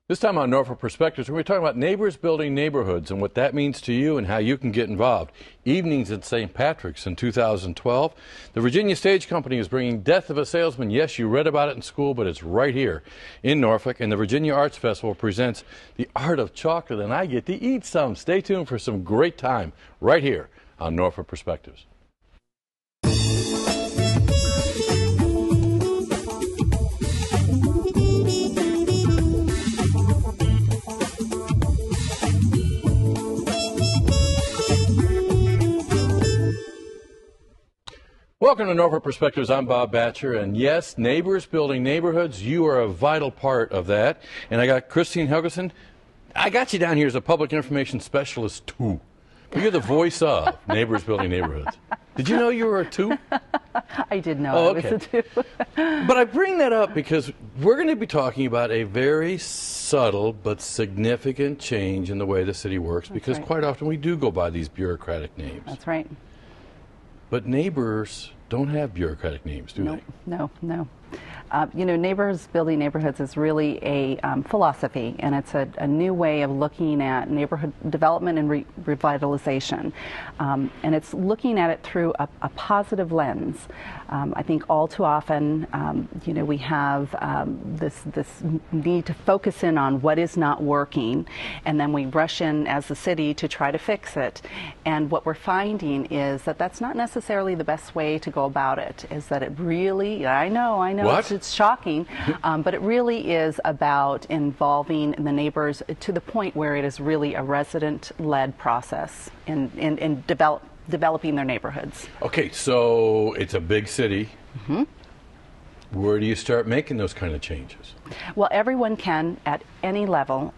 This time on Norfolk Perspectives, we're going to be talking about neighbors building neighborhoods and what that means to you and how you can get involved. Evenings at St. Patrick's in 2012. The Virginia Stage Company is bringing Death of a Salesman. Yes, you read about it in school, but it's right here in Norfolk. And the Virginia Arts Festival presents The Art of Chocolate, and I get to eat some. Stay tuned for some great time right here on Norfolk Perspectives. Welcome to Norfolk Perspectives. I'm Bob Batcher, and yes, neighbors building neighborhoods, you are a vital part of that. And I got Christine Helgeson. I got you down here as a public information specialist too. You're the voice of neighbors building neighborhoods. Did you know you were a two? I did know I was a two. But I bring that up because we're going to be talking about a very subtle but significant change in the way the city works. That's because right. quite often we do go by these bureaucratic names. That's right. But neighbors don't have bureaucratic names, do they? No. Neighbors building neighborhoods is really a philosophy, and it's a new way of looking at neighborhood development and revitalization. And it's looking at it through a positive lens. I think all too often, we have this need to focus in on what is not working, and then we rush in as a city to try to fix it. And what we're finding is that that's not necessarily the best way to go about it, is that it really, I know, What? it's shocking, but it really is about involving the neighbors to the point where it is really a resident-led process in developing their neighborhoods. Okay, so it's a big city. Mm-hmm. Where do you start making those kind of changes? Well, everyone can at any level.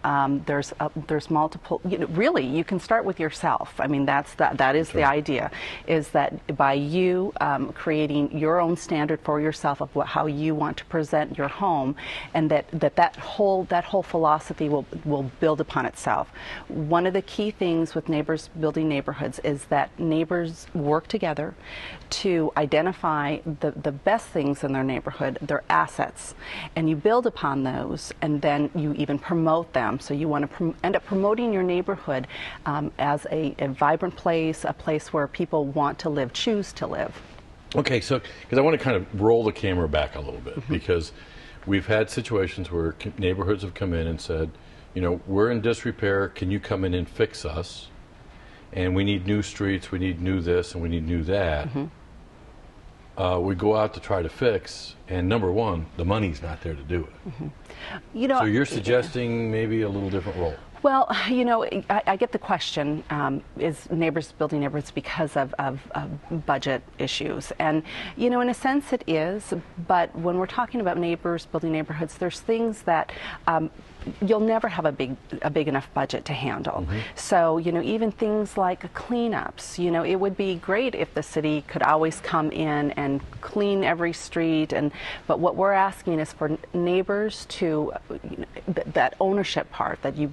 There's multiple. Really, you can start with yourself. I mean, that is the idea, is that by you creating your own standard for yourself of how you want to present your home, and that whole philosophy will build upon itself. One of the key things with neighbors building neighborhoods is that neighbors work together to identify the best things in their neighborhood, their assets, and you build upon those, and then you even promote them. So you want to end up promoting your neighborhood as a vibrant place, a place where people want to live, choose to live. Okay, so because I want to kind of roll the camera back a little bit, Mm-hmm. because we've had situations where neighborhoods have come in and said, we're in disrepair, can you come in and fix us? And we need new streets, we need new this, and we need new that. Mm-hmm. We go out to try to fix, and number one, the money's not there to do it. Mm-hmm. So you're suggesting maybe a little different role. Well, I get the question, is neighbors building neighborhoods because of budget issues? And, in a sense it is, but when we're talking about neighbors building neighborhoods, there's things that you'll never have a big enough budget to handle. Mm-hmm. So, even things like cleanups, it would be great if the city could always come in and clean every street, but what we're asking is for neighbors to, that ownership part, that you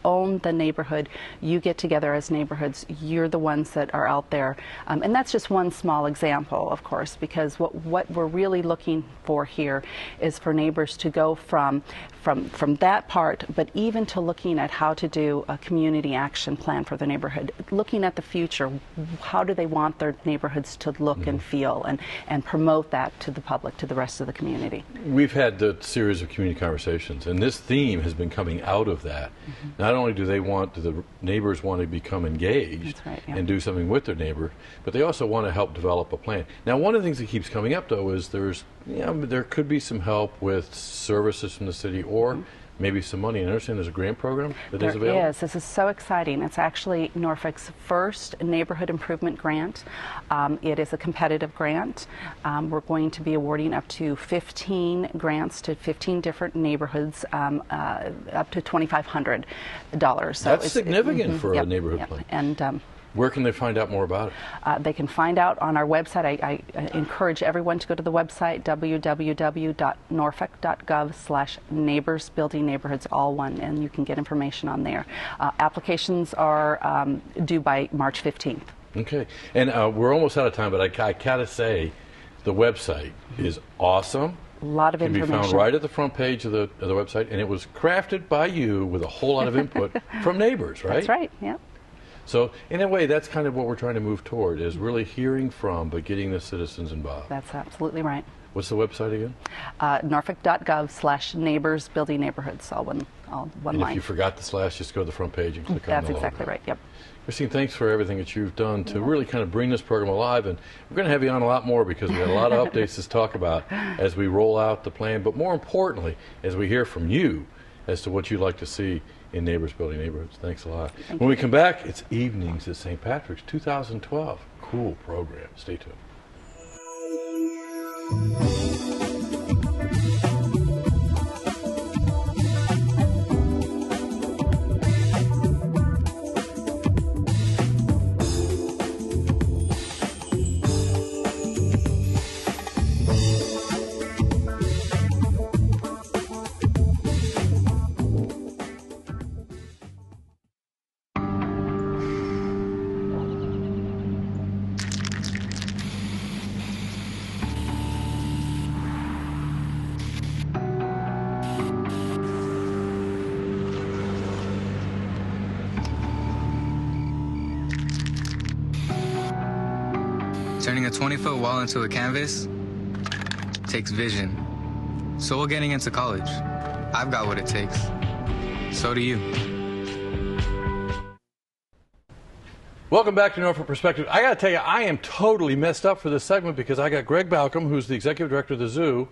own the neighborhood, you get together as neighborhoods, you're the ones that are out there. And that's just one small example, of course, because what we're really looking for here is for neighbors to go from that part, but even to looking at how to do a community action plan for the neighborhood, looking at the future, how do they want their neighborhoods to look Mm-hmm. and feel, and promote that to the public, to the rest of the community. We've had the series of community conversations, and this theme has been coming out of that. Mm-hmm. Not only do the neighbors want to become engaged That's right, yeah. and do something with their neighbor, but they also want to help develop a plan. Now, one of the things that keeps coming up, though, is there could be some help with services from the city, or Mm-hmm. maybe some money. And I understand there's a grant program that is There available? is. This is so exciting. It's actually Norfolk's first neighborhood improvement grant. It is a competitive grant. We're going to be awarding up to 15 grants to 15 different neighborhoods, up to $2,500. So That's significant for a neighborhood plan. And where can they find out more about it? they can find out on our website. I encourage everyone to go to the website, www.norfolk.gov/neighbors building neighborhoods, all one, and you can get information on there. Applications are due by March 15th. Okay. And we're almost out of time, but I gotta say, the website is awesome. A lot of can be information. found right at the front page of the website, and it was crafted by you with a whole lot of input from neighbors, right? That's right, yeah. So in a way, that's kind of what we're trying to move toward, is really hearing from, but getting the citizens involved. That's absolutely right. What's the website again? Norfolk.gov/neighbors building neighborhoods, all one And line. if you forgot the slash, just go to the front page and click on That's the logo. exactly right, yep. Christine, thanks for everything that you've done to really kind of bring this program alive. And we're going to have you on a lot more because we got a lot of updates to talk about as we roll out the plan. But more importantly, as we hear from you as to what you'd like to see in Neighbors Building Neighborhoods. Thanks a lot. When we come back, it's Evenings at St. Patrick's 2012. Cool program. Stay tuned. Turning a 20-foot wall into a canvas takes vision. So will getting into college. I've got what it takes. So do you. Welcome back to Norfolk Perspective. I got to tell you, I am totally messed up for this segment because I got Greg Balcom, who's the executive director of the zoo,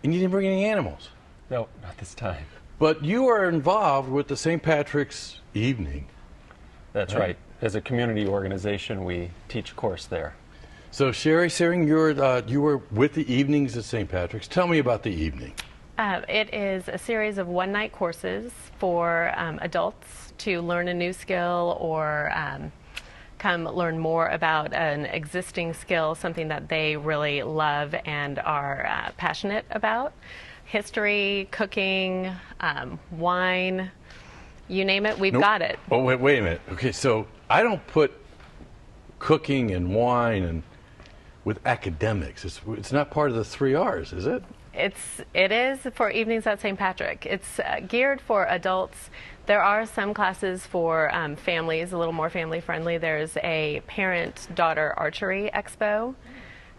and you didn't bring any animals. No, not this time. But you are involved with the St. Patrick's Evening. That's right. As a community organization, we teach a course there. So Sherry Searing, you were with the Evenings at St. Patrick's. Tell me about the evening. It is a series of one-night courses for adults to learn a new skill or come learn more about an existing skill, something that they really love and are passionate about. History, cooking, wine, you name it, we've got it. Oh, wait a minute. Okay, so I don't put cooking and wine and with academics. It's not part of the 3 R's, is it? It is for Evenings at St. Patrick. It's geared for adults. There are some classes for families, a little more family friendly. There's a parent-daughter archery expo.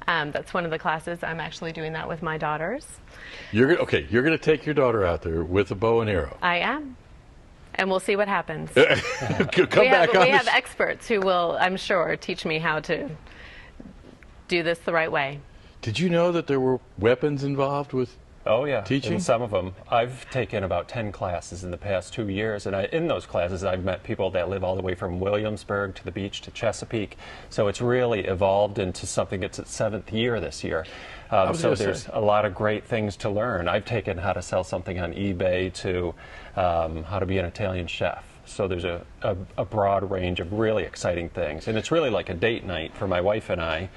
That's one of the classes. I'm actually doing that with my daughters. You're going to take your daughter out there with a bow and arrow. I am. And we'll see what happens. We have experts who will, I'm sure, teach me how to do this the right way. Did you know that there were weapons involved with teaching? In some of them. I've taken about 10 classes in the past 2 years, and in those classes I've met people that live all the way from Williamsburg to the beach to Chesapeake. So it's really evolved into something. It's its 7th year this year. So there's a lot of great things to learn. I've taken how to sell something on eBay to how to be an Italian chef. So there's a broad range of really exciting things. And it's really like a date night for my wife and I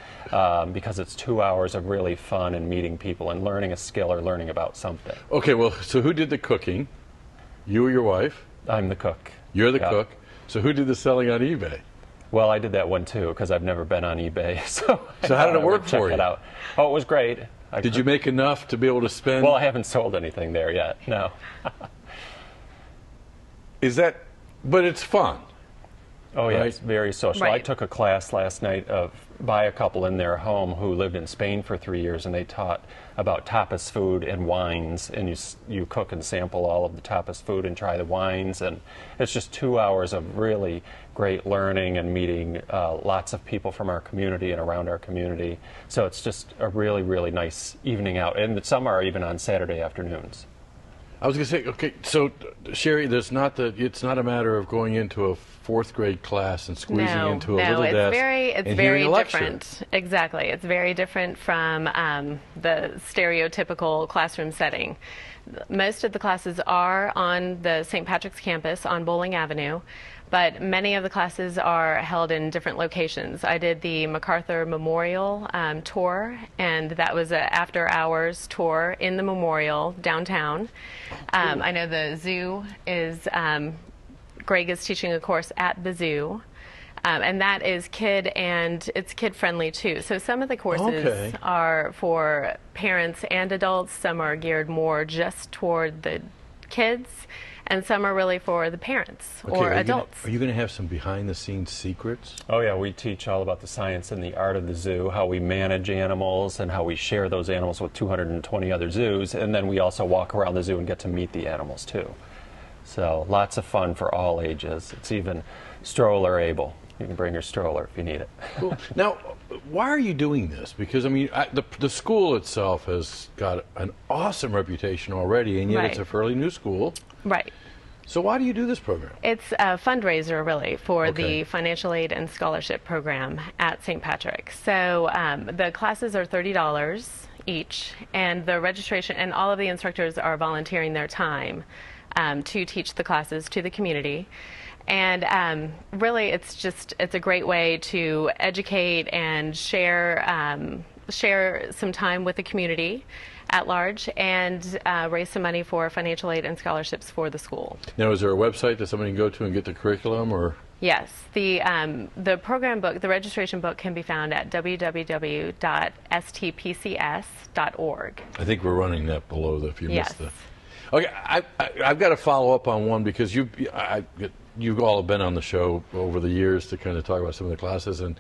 because it's 2 hours of really fun and meeting people and learning a skill or learning about something. Okay, well, so who did the cooking? You or your wife? I'm the cook. You're the cook. So who did the selling on eBay? Well, I did that one too because I've never been on eBay. So how did it work for you? Check it out. Oh, it was great. Did you make enough to be able to spend? Well, I haven't sold anything there yet, no. But it's fun. Oh, yeah, right? It's very social. Right. I took a class last night by a couple in their home who lived in Spain for 3 years, and they taught about tapas food and wines, and you cook and sample all of the tapas food and try the wines, and it's just 2 hours of really great learning and meeting lots of people from our community and around our community. So it's just a really, really nice evening out, and some are even on Saturday afternoons. I was going to say, okay, so Sherry, it's not a matter of going into a 4th grade class and squeezing into a little desk it's and very hearing a lecture. different. Exactly, it's very different from the stereotypical classroom setting. Most of the classes are on the St. Patrick's campus on Bowling Avenue, but many of the classes are held in different locations. I did the MacArthur Memorial tour, and that was an after-hours tour in the memorial downtown. I know the zoo is, Greg is teaching a course at the zoo. And that is it's kid friendly too. So some of the courses are for parents and adults. Some are geared more just toward the kids, and some are really for the parents or adults. Are you going to have some behind-the-scenes secrets? Oh yeah, we teach all about the science and the art of the zoo, how we manage animals and how we share those animals with 220 other zoos, and then we also walk around the zoo and get to meet the animals too. So lots of fun for all ages. It's even stroller able. You can bring your stroller if you need it. Cool. Now, why are you doing this? Because, I mean, the school itself has got an awesome reputation already, and yet it's a fairly new school. Right. So why do you do this program? It's a fundraiser, really, for the financial aid and scholarship program at St. Patrick's. So the classes are $30 each, and the registration, and all of the instructors are volunteering their time to teach the classes to the community. And really, it's a great way to educate and share some time with the community at large, and raise some money for financial aid and scholarships for the school. Now, is there a website that somebody can go to and get the curriculum, or? Yes, the program book, the registration book, can be found at www.stpcs.org. I think we're running that below if you missed the. Okay, I've got to follow up on one, because you all have been on the show over the years to kind of talk about some of the classes, and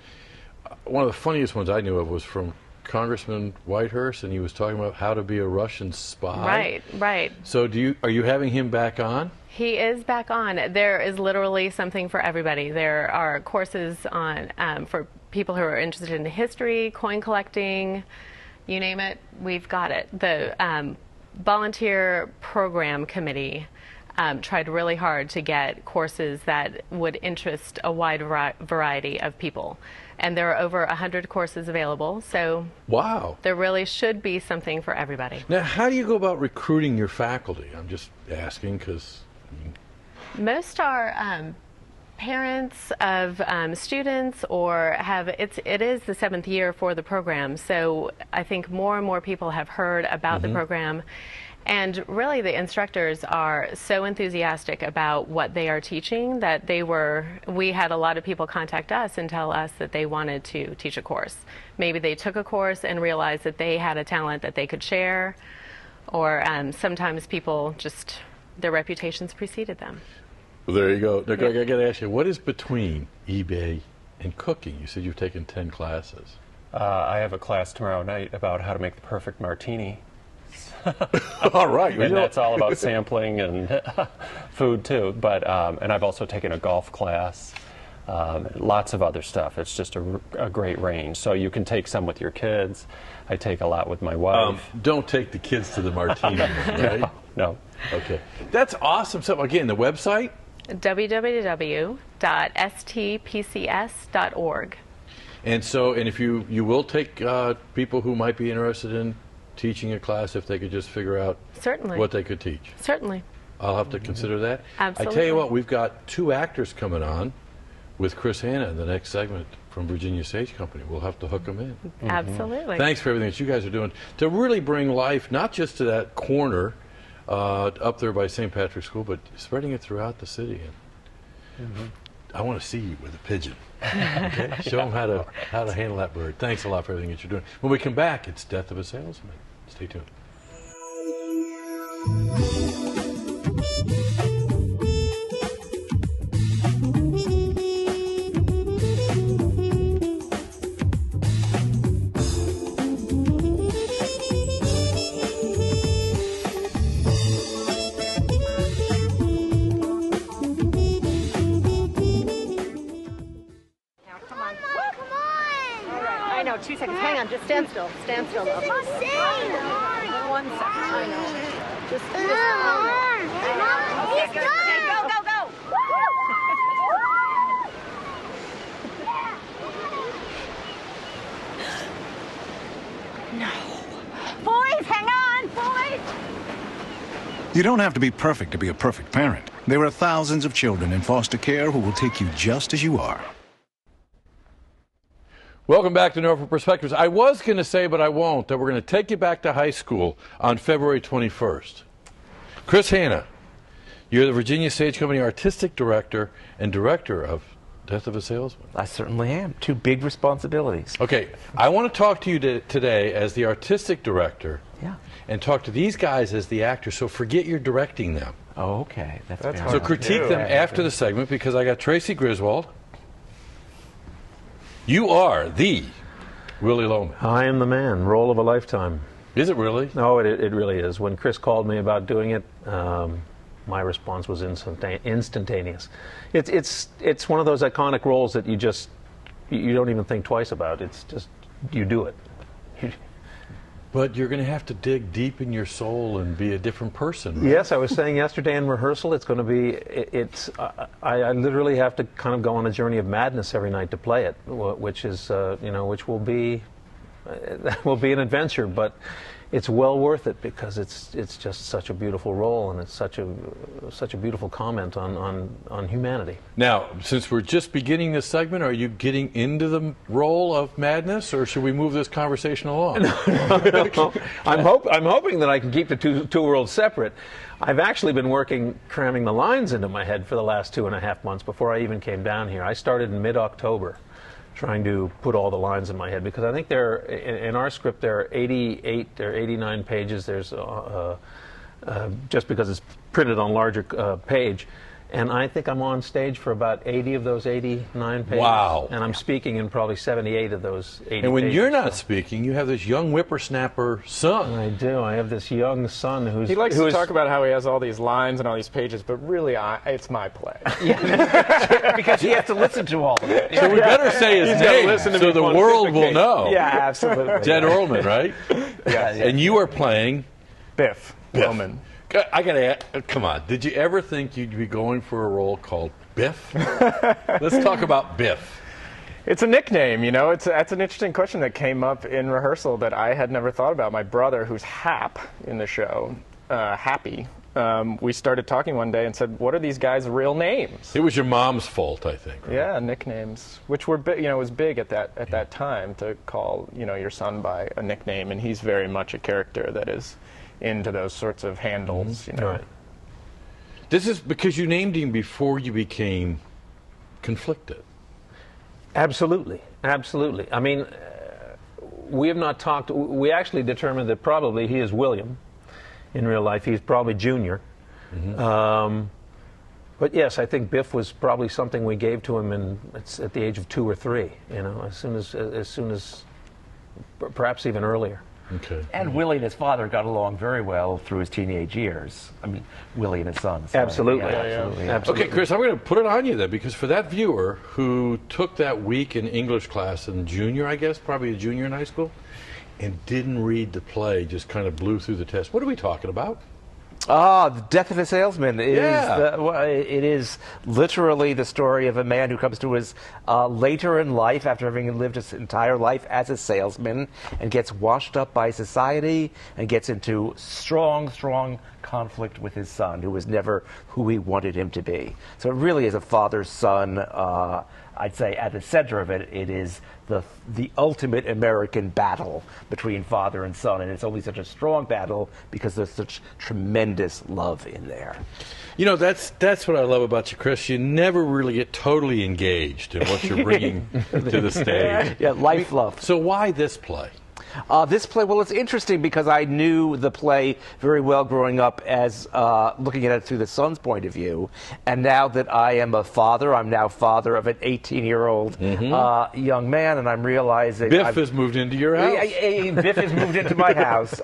one of the funniest ones I knew of was from Congressman Whitehurst, and he was talking about how to be a Russian spy. Right, right. So are you having him back on? He is back on. There is literally something for everybody. There are courses on for people who are interested in history, coin collecting, you name it, we've got it. The volunteer program committee tried really hard to get courses that would interest a wide variety of people. And there are over 100 courses available, so there really should be something for everybody. Now, how do you go about recruiting your faculty? I'm just asking because... Most are parents of students, or it is the 7th year for the program, so I think more and more people have heard about the program. And really, the instructors are so enthusiastic about what they are teaching that we had a lot of people contact us and tell us that they wanted to teach a course. Maybe they took a course and realized that they had a talent that they could share, or sometimes people just, their reputations preceded them. Well, there you go. Now, I got to ask you, what is between eBay and cooking? You said you've taken 10 classes. I have a class tomorrow night about how to make the perfect martini. All right. And that's all about sampling and food too. But and I've also taken a golf class, lots of other stuff. It's just a great range. So you can take some with your kids. I take a lot with my wife. Don't take the kids to the martini, right? No. Okay. That's awesome stuff. Again, the website? www.stpcs.org. And if you will take people who might be interested in teaching a class, if they could just figure out what they could teach. Certainly. I'll have to consider that. Absolutely. I tell you what, we've got 2 actors coming on with Chris Hanna in the next segment from Virginia Stage Company. We'll have to hook them in. Absolutely. Thanks for everything that you guys are doing to really bring life, not just to that corner up there by St. Patrick's School, but spreading it throughout the city. And I want to see you with a pigeon. Okay? Show them how to handle that bird. Thanks a lot for everything that you're doing. When we come back, it's Death of a Salesman. Stay tuned. I know, 2 seconds. Hang on, just stand still. Stand still. One second. I know. Just I know. Okay, go, go, go. No. Boys, hang on, boys. You don't have to be perfect to be a perfect parent. There are thousands of children in foster care who will take you just as you are. Welcome back to Norfolk Perspectives. I was going to say, but I won't, that we're going to take you back to high school on February 21st. Chris Hanna, you're the Virginia Stage Company Artistic Director and Director of Death of a Salesman. I certainly am. Two big responsibilities. Okay, I want to talk to you today as the artistic director. Yeah. And talk to these guys as the actors, so forget you're directing them. Oh, okay. That's fair So enough. critique them after the segment, because I got Tracy Griswold. You are the Willie Loman. I am the man. Role of a lifetime. Is it really? No, it really is. When Chris called me about doing it, my response was instantaneous. It's one of those iconic roles that you don't even think twice about. It's just, you do it. But you're going to have to dig deep in your soul and be a different person. Right? Yes, I was saying yesterday in rehearsal, it's going to be, I literally have to kind of go on a journey of madness every night to play it, which is, which will be an adventure, but it's well worth it because it's just such a beautiful role, and it's such a beautiful comment on humanity. Now, since we're just beginning this segment, are you getting into the role of madness, or should we move this conversation along? No. I'm hoping that I can keep the two worlds separate. I've actually been cramming the lines into my head for the last 2.5 months before I even came down here. I started in mid-October, trying to put all the lines in my head, because I think in our script there are 88 or 89 pages. There's just because it's printed on larger page, and I think I'm on stage for about 80 of those 89 pages. Wow! And I'm speaking in probably 78 of those 80. And when pages. you're not speaking, you have this young whippersnapper son. I do. I have this young son he likes to talk about how he has all these lines and all these pages, but really, it's my play. Because he has to listen to all of it. So we better say his name so the world will know. Yeah, absolutely. Jed Orleman, right? Yeah. And you are playing Biff Loman. I gotta come on. Did you ever think you'd be going for a role called Biff? Let's talk about Biff. It's a nickname, that's an interesting question that came up in rehearsal that I had never thought about. My brother, who's Hap in the show, Happy, we started talking one day and said, "What are these guys' real names?" It was your mom's fault, I think. Right? Yeah, nicknames, which were was big at that time to call your son by a nickname, and he's very much a character that is into those sorts of handles, Right. This is because you named him before you became conflicted. Absolutely. I mean, we have not talked. We actually determined that probably he is William. In real life, he's probably Junior. Mm-hmm. But yes, I think Biff was probably something we gave to him at the age of 2 or 3. As soon as, perhaps even earlier. Okay. And Willie and his father got along very well through his teenage years. I mean, Willie and his son. Absolutely. Okay, Chris, I'm going to put it on you then, because for that viewer who took that week in English class in junior, I guess, probably a junior in high school, and didn't read the play, just kind of blew through the test. What are we talking about? The Death of a Salesman is Yeah. it is literally the story of a man who comes to his later in life, after having lived his entire life as a salesman, and gets washed up by society and gets into strong conflict with his son, who was never who he wanted him to be. So it really is a father-son. I'd say at the center of it, it is the ultimate American battle between father and son, and it's only such a strong battle because there's such tremendous love in there. That's what I love about you, Chris. You never really get totally engaged in what you're bringing to the stage. Yeah, love. So why this play? This play, well, it's interesting because I knew the play very well growing up as looking at it through the son's point of view. And now that I am a father, I'm now father of an 18-year-old young man, and I'm realizing... Biff has moved into your house. Biff has moved into my house.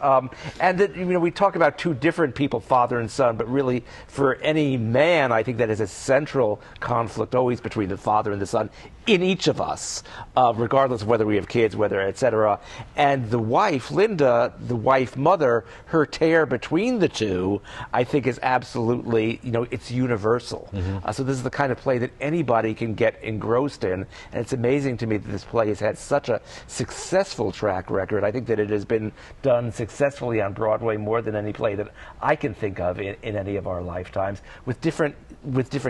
And that, we talk about two different people, father and son, but really for any man, I think that is a central conflict always between the father and the son in each of us, regardless of whether we have kids, whether, etc. And the wife, Linda, the wife mother, her tear between the two, I think is absolutely, it's universal. So this is the kind of play that anybody can get engrossed in. And it's amazing to me that this play has had such a successful track record. I think that it has been done successfully on Broadway more than any play that I can think of in any of our lifetimes, with different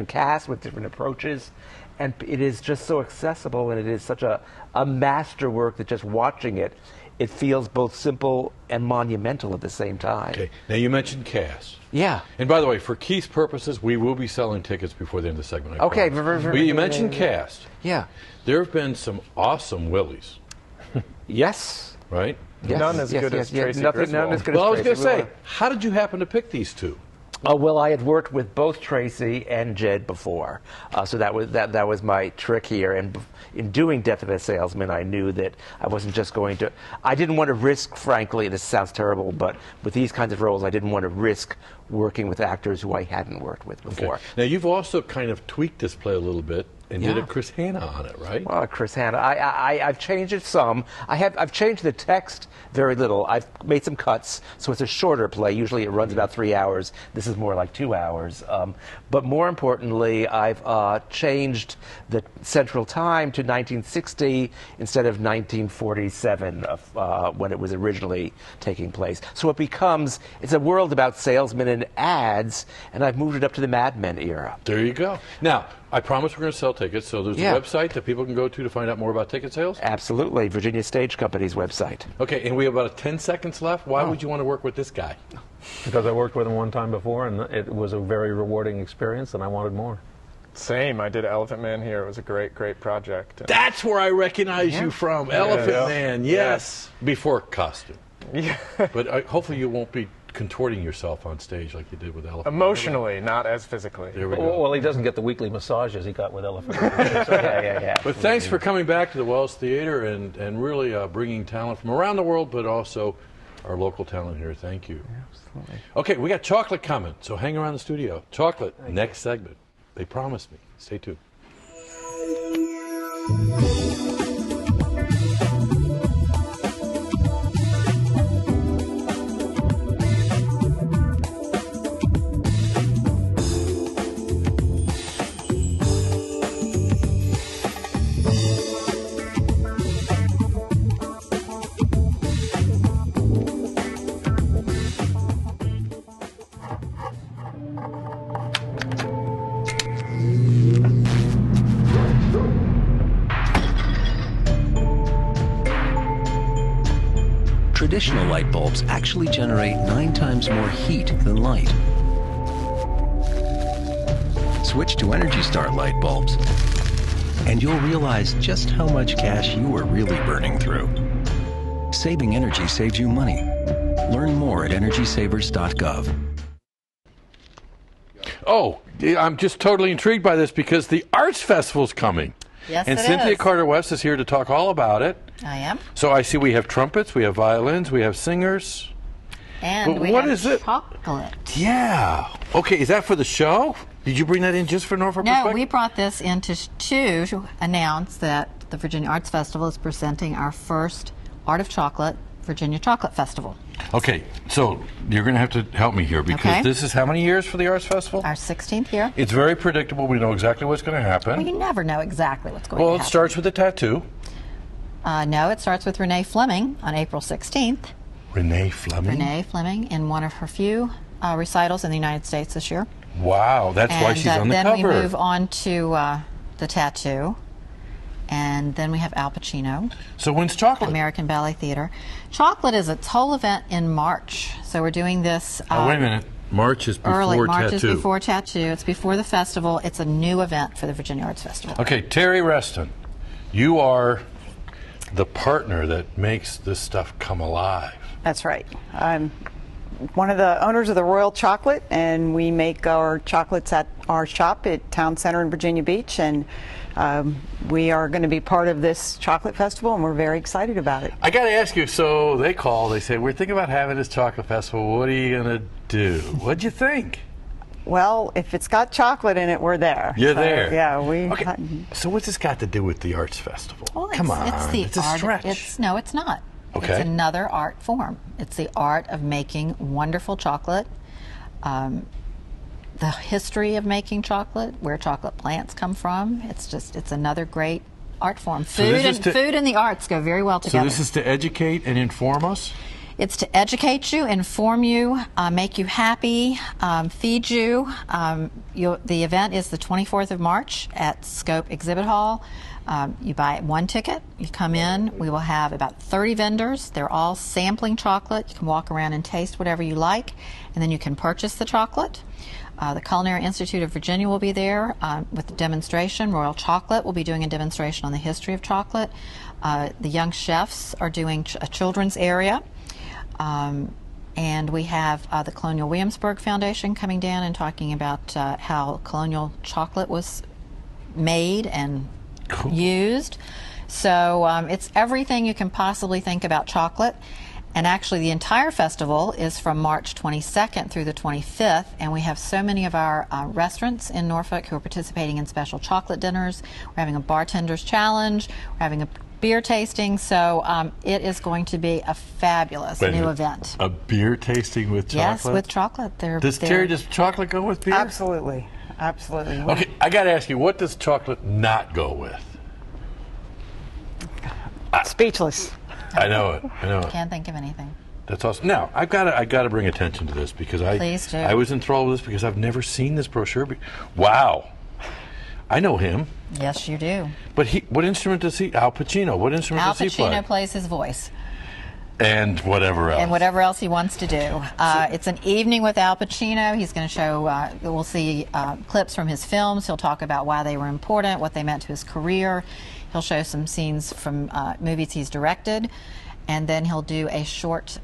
casts, with different approaches. And it is just so accessible, and it is such a masterwork that just watching it it feels both simple and monumental at the same time. Okay. Now you mentioned Cass. Yeah. And by the way, for Keith's purposes, we will be selling tickets before the end of the segment. Okay. But you mentioned Cass. Yeah. There have been some awesome Willies. Yes. Right? Yes. None as good as Tracy None Griswold. as good Well, I as was going to Tracy. say, how did you happen to pick these two? Well, I had worked with both Tracy and Jed before, so that was my trick here. And in doing Death of a Salesman, I knew that I wasn't just going to. I didn't want to risk, frankly. This sounds terrible, but with these kinds of roles, I didn't want to risk working with actors who I hadn't worked with before. Okay. Now you've also kind of tweaked this play a little bit and did Yeah. a Chris Hanna on it, right? Well, Chris Hanna, I've changed it some. I've changed the text very little. I've made some cuts, so it's a shorter play. Usually it runs about 3 hours. This is more like 2 hours. But more importantly, I've changed the central time to 1960 instead of 1947 when it was originally taking place. So it's a world about salesmen and ads, and I've moved it up to the Mad Men era. There you go. Now, I promise we're going to sell tickets, so there's Yeah. a website that people can go to find out more about ticket sales? Absolutely, Virginia Stage Company's website. Okay, and we have about 10 seconds left. Why would you want to work with this guy? Because I worked with him one time before, and it was a very rewarding experience, and I wanted more. Same. I did Elephant Man here. It was a great, great project. That's where I recognize you from. Elephant Yeah. Man, yes. Before costume. Yeah. But hopefully you won't be contorting yourself on stage like you did with Elephant Man. Emotionally, not as physically. There we go. Well, he doesn't get the weekly massages he got with Elephant. Yeah. But thanks for coming back to the Wells Theater and really bringing talent from around the world, but also our local talent here. Thank you. Absolutely. Okay, we got chocolate coming, so hang around the studio. Chocolate, next segment. They promised me. Stay tuned. Traditional light bulbs actually generate 9 times more heat than light. Switch to Energy Star light bulbs, and you'll realize just how much cash you are really burning through. Saving energy saves you money. Learn more at EnergySavers.gov. Oh, I'm just totally intrigued by this because the Arts Festival's coming. Yes, and it Cynthia is. Carter-West is here to talk all about it. I am. So I see we have trumpets, we have violins, we have singers. And But we what have is it? chocolate. Yeah. Okay, is that for the show? Did you bring that in just for Norfolk No, Perspective? we brought this in to announce that the Virginia Arts Festival is presenting our first Art of Chocolate Virginia Chocolate Festival. Okay, so you're going to have to help me here because Okay. this is how many years for the Arts Festival? Our 16th year. It's very predictable. We know exactly what's going to happen. Well, you never know exactly what's going Well, to it happen. starts with a tattoo. No, it starts with Renee Fleming on April 16th. Renee Fleming. Renee Fleming in one of her few recitals in the United States this year. Wow, that's why she's on the then cover. we move on to the tattoo. And then we have Al Pacino. So when's Chocolate? American Ballet Theater. Chocolate is its whole event in March. So we're doing this Oh, wait a minute. March is before early. March tattoo. is before tattoo. It's before the festival. It's a new event for the Virginia Arts Festival. Okay, Terry Reston, you are the partner that makes this stuff come alive. That's right. I'm one of the owners of the Royal Chocolate, and we make our chocolates at our shop at Town Center in Virginia Beach, and we are going to be part of this chocolate festival, and we're very excited about it. I got to ask you, so they say, we're thinking about having this chocolate festival. What are you going to do? What'd you think? Well, if it's got chocolate in it, we're there. You're So, there. Yeah, we. Okay. So what's this got to do with the Arts Festival? Well, Come on, it's the it's a art. stretch. No, it's not. Okay. It's another art form. It's the art of making wonderful chocolate. The history of making chocolate, where chocolate plants come from. It's another great art form. So this is Food and the arts go very well So together. this is to educate and inform us? It's to educate you, inform you, make you happy, feed you. The event is the 24th of March at Scope Exhibit Hall. You buy one ticket, you come in, we will have about 30 vendors. They're all sampling chocolate. You can walk around and taste whatever you like, and then you can purchase the chocolate. The Culinary Institute of Virginia will be there with a demonstration. Royal Chocolate will be doing a demonstration on the history of chocolate. The young chefs are doing a children's area. And we have the Colonial Williamsburg Foundation coming down and talking about how colonial chocolate was made and used. So it's everything you can possibly think about chocolate. And actually the entire festival is from March 22nd through the 25th, and we have so many of our restaurants in Norfolk who are participating in special chocolate dinners. We're having a bartender's challenge, we're having a beer tasting, so it is going to be a fabulous new event. A beer tasting with chocolate? Yes, with chocolate. Terry, does chocolate go with beer? Absolutely. Absolutely. Okay, I got to ask you, what does chocolate not go with? Speechless. I know it. I know it. Can't think of anything. That's awesome. Now, I got to bring attention to this because Please do. I was enthralled with this because I've never seen this brochure. Wow. I know him. Yes, you do. But what instrument does he? Al Pacino. What instrument does he play? Al Pacino plays his voice. And whatever else. And whatever else he wants to do. It's an evening with Al Pacino. He's going to show, we'll see clips from his films. He'll talk about why they were important, what they meant to his career. He'll show some scenes from movies he's directed. And then he'll do a short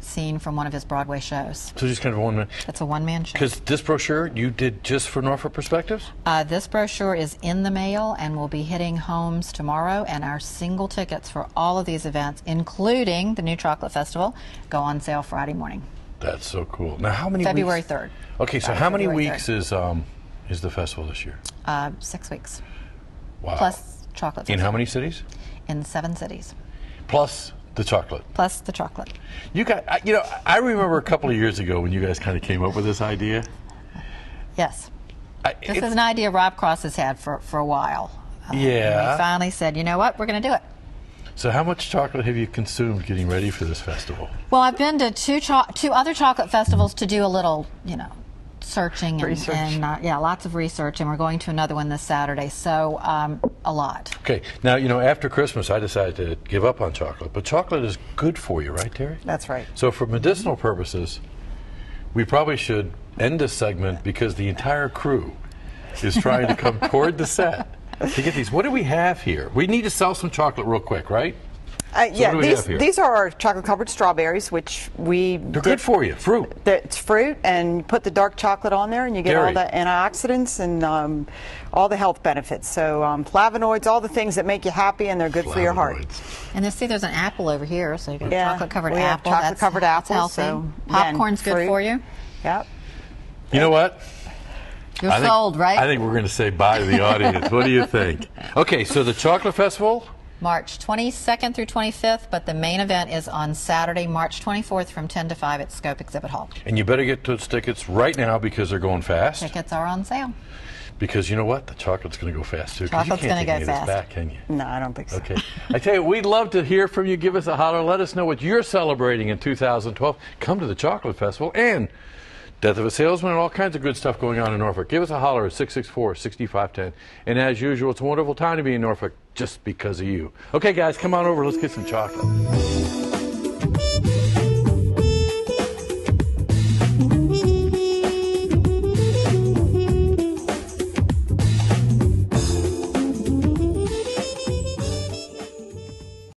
scene from one of his Broadway shows. So just kind of a one-man? It's a one-man show. Because this brochure you did just for Norfolk Perspectives? This brochure is in the mail and will be hitting homes tomorrow, and our single tickets for all of these events, including the New Chocolate Festival, go on sale Friday morning. That's so cool. Now, how many February weeks? 3rd. Okay, so how many February weeks 3rd. is the festival this year? 6 weeks. Wow. Plus chocolate festival. In how many cities? In 7 cities. Plus the chocolate. Plus the chocolate. You got, I remember a couple of years ago when you guys kind of came up with this idea. Yes. This is an idea Rob Cross has had for a while. Yeah. We finally said, you know what, we're going to do it. So how much chocolate have you consumed getting ready for this festival? Well, I've been to two other chocolate festivals to do a little, searching and lots of research, and we're going to another one this Saturday, so a lot. Okay, now, after Christmas I decided to give up on chocolate, but chocolate is good for you, right, Terry? That's right. So for medicinal purposes, we probably should end this segment because the entire crew is trying to come toward the set to get these. What do we have here? We need to sell some chocolate real quick, right? These are our chocolate-covered strawberries, which they're good for you. Fruit. It's fruit, and you put the dark chocolate on there, and you get all the antioxidants and all the health benefits. So flavonoids, all the things that make you happy, and they're good for your heart. And there's an apple over here, so you got chocolate-covered apple. Chocolate-covered apple. That's healthy. So popcorn's good for you. Yep. You know what? You're sold, right? I think we're going to say bye to the audience. What do you think? Okay, so the Chocolate Festival? March 22nd through 25th, but the main event is on Saturday, March 24th from 10 to 5 at Scope Exhibit Hall. And you better get those tickets right now because they're going fast. Tickets are on sale. Because you know what? The chocolate's going to go fast, too. Chocolate's going to go fast. You can't take any of this back, can you? No, I don't think so. Okay. I tell you, we'd love to hear from you. Give us a holler. Let us know what you're celebrating in 2012. Come to the Chocolate Festival and Death of a Salesman and all kinds of good stuff going on in Norfolk. Give us a holler at 664-6510. And as usual, it's a wonderful time to be in Norfolk just because of you. Okay, guys, come on over. Let's get some chocolate.